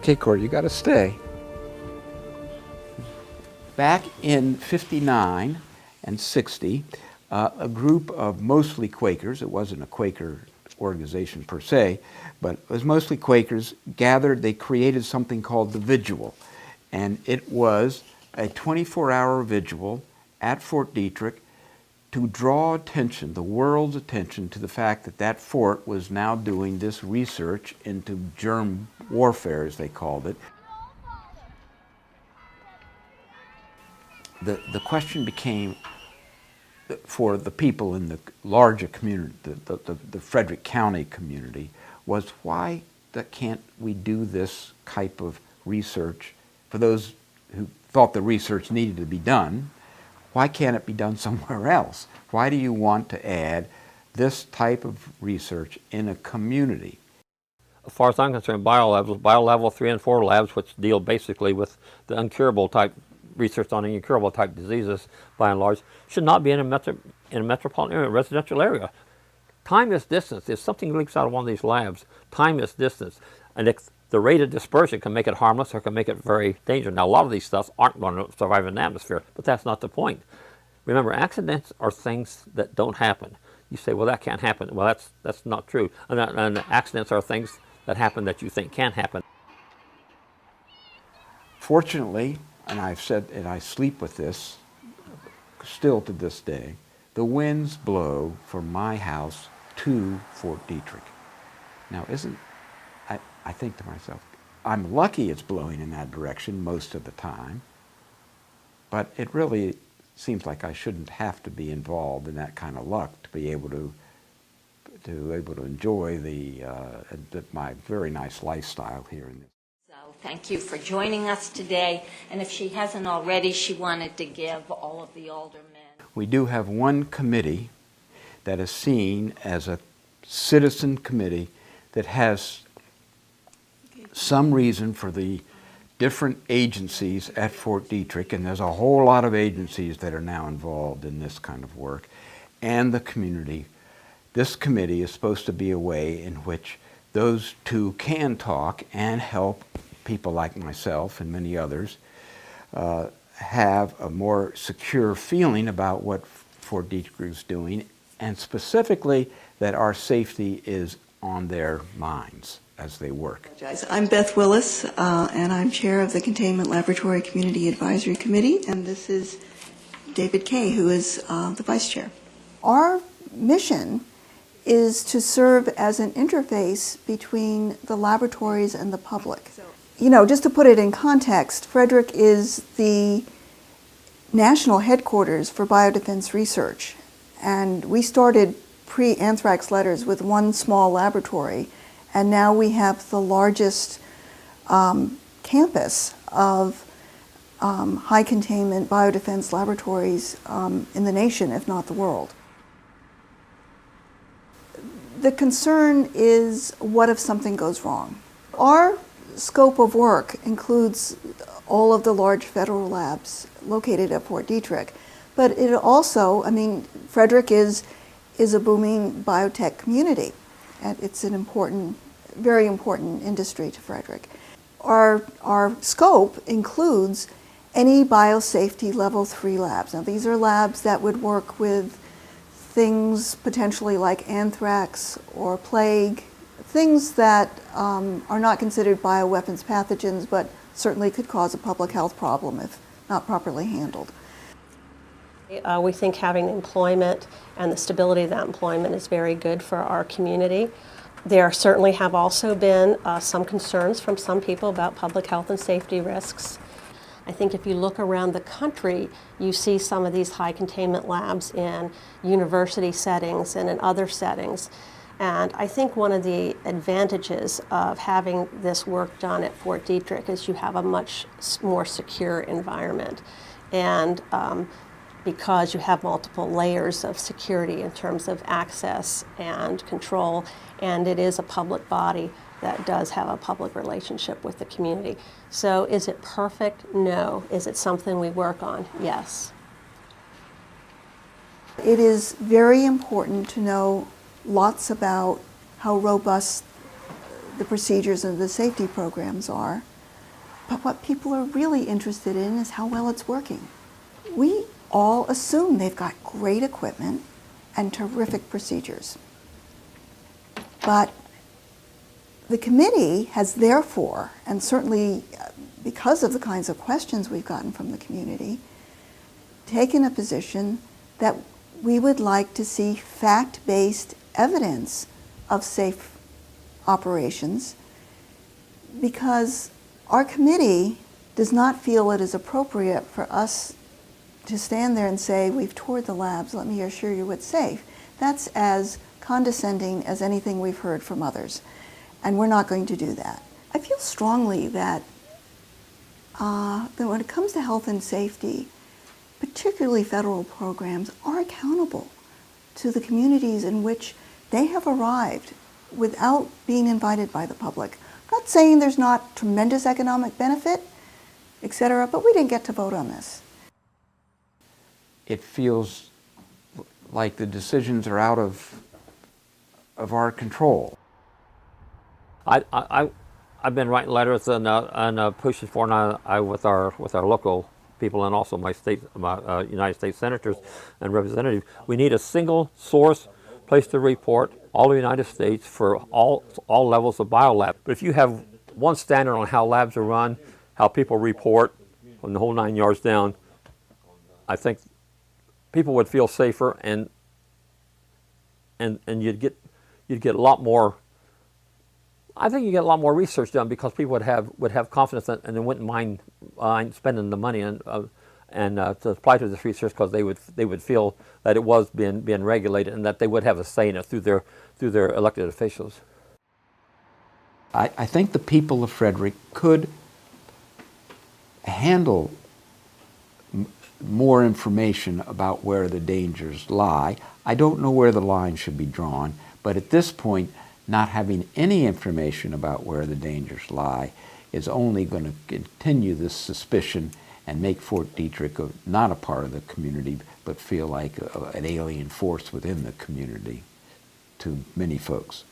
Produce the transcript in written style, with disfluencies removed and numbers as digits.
Okay, Corey, you got to stay. Back in 59 and 60, a group of mostly Quakers, it wasn't a Quaker organization per se, but it was mostly Quakers, gathered. They created something called the Vigil, and it was a 24-hour vigil at Fort Detrick to draw attention, the world's attention, to the fact that that fort was now doing this research into germ warfare, as they called it. The question became, for the people in the larger community, the Frederick County community, was why can't we do this type of research for those who thought the research needed to be done? Why can't it be done somewhere else? Why do you want to add this type of research in a community? As far as I'm concerned, Biolabs 3 and 4 labs, which deal basically with the incurable type research on incurable type diseases, by and large, should not be in a metropolitan area, residential area. Time is distance. If something leaks out of one of these labs, time is distance. And the rate of dispersion can make it harmless or can make it very dangerous. Now, a lot of these stuff aren't going to survive in the atmosphere, but that's not the point. Remember, accidents are things that don't happen. You say, well, that can't happen. Well, that's not true. And accidents are things that happen that you think can happen. Fortunately, and I've said, and I sleep with this still to this day, the winds blow from my house to Fort Detrick. Now, I think to myself, I'm lucky it's blowing in that direction most of the time, but it really seems like I shouldn't have to be involved in that kind of luck to be able to enjoy my very nice lifestyle here in this. So thank you for joining us today, and if she hasn't already, she wanted to give all of the aldermen. We do have one committee that is seen as a citizen committee that has some reason for the different agencies at Fort Detrick, and there's a whole lot of agencies that are now involved in this kind of work, and the community. This committee is supposed to be a way in which those two can talk and help people like myself and many others have a more secure feeling about what Fort Detrick is doing, and specifically that our safety is on their minds as they work. I'm Beth Willis, and I'm chair of the Containment Laboratory Community Advisory Committee, and this is David Kay, who is the vice chair. Our mission is to serve as an interface between the laboratories and the public. You know, just to put it in context, Frederick is the national headquarters for biodefense research, and we started pre-anthrax letters with one small laboratory, and now we have the largest campus of high containment biodefense laboratories in the nation, if not the world. The concern is, what if something goes wrong? Our scope of work includes all of the large federal labs located at Fort Detrick, but it also, I mean, Frederick is a booming biotech community, and it's an important, very important industry to Frederick. Our scope includes any biosafety level 3 labs. Now, these are labs that would work with things potentially like anthrax or plague, things that are not considered bioweapons pathogens, but certainly could cause a public health problem if not properly handled. We think having employment and the stability of that employment is very good for our community. There certainly have also been some concerns from some people about public health and safety risks. I think if you look around the country, you see some of these high containment labs in university settings and in other settings. And I think one of the advantages of having this work done at Fort Detrick is you have a much more secure environment. And because you have multiple layers of security in terms of access and control, and it is a public body that does have a public relationship with the community. So is it perfect? No. Is it something we work on? Yes. It is very important to know lots about how robust the procedures and the safety programs are. But what people are really interested in is how well it's working. We all assume they've got great equipment and terrific procedures. But the committee has therefore, and certainly because of the kinds of questions we've gotten from the community, taken a position that we would like to see fact-based evidence of safe operations, because our committee does not feel it is appropriate for us to stand there and say, we've toured the labs, let me assure you it's safe. That's as condescending as anything we've heard from others, and we're not going to do that. I feel strongly that when it comes to health and safety, particularly federal programs, are accountable to the communities in which they have arrived without being invited by the public. I'm not saying there's not tremendous economic benefit, et cetera, but we didn't get to vote on this. It feels like the decisions are out of our control. I've been writing letters and pushing for, and with our local people and also my United States senators and representatives. We need a single source place to report all the United States for all levels of biolab. But if you have one standard on how labs are run, how people report, from the whole 9 yards down, I think people would feel safer, and you'd get a lot more. I think you get a lot more research done because people would have confidence and they wouldn't mind spending the money and to apply to this research, because they would feel that it was being regulated and that they would have a say in it through their elected officials. I think the people of Frederick could handle more information about where the dangers lie. I don't know where the line should be drawn, but at this point, not having any information about where the dangers lie is only going to continue this suspicion and make Fort Detrick not a part of the community, but feel like an alien force within the community to many folks.